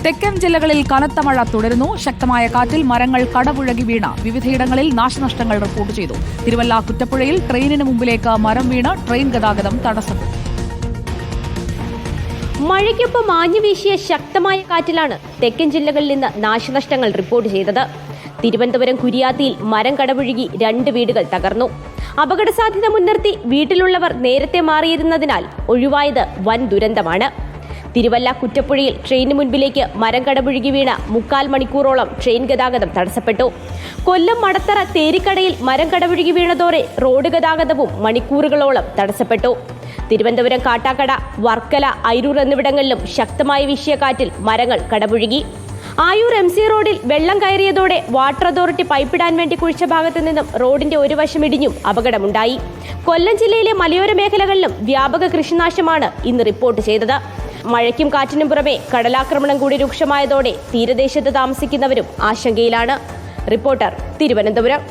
തെക്കൻ ജില്ലകളിൽ കനത്ത മഴ തുടരുന്നു. ശക്തമായ കാറ്റിൽ മരങ്ങൾ കടപുഴകി വീണ വിവിധയിടങ്ങളിൽ നാശനഷ്ടങ്ങൾ റിപ്പോർട്ട് ചെയ്തു. തിരുവല്ല കുറ്റപ്പുഴയിൽ ട്രെയിനിന് മുമ്പിലേക്ക് മരം വീണ് ട്രെയിൻ ഗതാഗതം തടസ്സപ്പെട്ടു. മഴയ്ക്കൊപ്പം ആഞ്ഞുവീശിയ ശക്തമായ കാറ്റിലാണ് തെക്കൻ ജില്ലകളിൽ നിന്ന് നാശനഷ്ടങ്ങൾ റിപ്പോർട്ട് ചെയ്തത്. തിരുവനന്തപുരം കുരിയാത്തിയിൽ മരം കടപുഴകി 2 വീടുകൾ തകർന്നു. അപകട സാധ്യത മുൻനിർത്തി വീട്ടിലുള്ളവർ നേരത്തെ മാറിയിരുന്നതിനാൽ ഒഴിവായത് വൻ ദുരന്തമാണ്. തിരുവല്ല കുറ്റപ്പുഴയിൽ ട്രെയിനിന് മുൻപിലേക്ക് മരം കടപുഴകി വീണ 3/4 മണിക്കൂറോളം ട്രെയിൻ ഗതാഗതം തടസ്സപ്പെട്ടു. കൊല്ലം മടത്തറ തേരിക്കടയിൽ മരം കടപുഴകി വീണതോടെ റോഡ് ഗതാഗതവും മണിക്കൂറുകളോളം തടസ്സപ്പെട്ടു. തിരുവനന്തപുരം കാട്ടാക്കട, വർക്കല, അയിരൂർ എന്നിവിടങ്ങളിലും ശക്തമായി വീശിയ കാറ്റിൽ മരങ്ങൾ കടപുഴകി. ആയൂർ MC റോഡിൽ വെള്ളം കയറിയതോടെ വാട്ടർ അതോറിറ്റി പൈപ്പിടാൻ വേണ്ടി കുഴിച്ച ഭാഗത്തു നിന്നും റോഡിന്റെ ഒരു വശം ഇടിഞ്ഞും അപകടമുണ്ടായി. കൊല്ലം ജില്ലയിലെ മലയോര മേഖലകളിലും വ്യാപക കൃഷിനാശമാണ് ഇന്ന് റിപ്പോർട്ട് ചെയ്തത്. മഴയ്ക്കും കാറ്റിനും പുറമെ കടലാക്രമണം കൂടി രൂക്ഷമായതോടെ തീരദേശത്ത് താമസിക്കുന്നവരും ആശങ്കയിലാണ്. റിപ്പോർട്ടർ, തിരുവനന്തപുരം.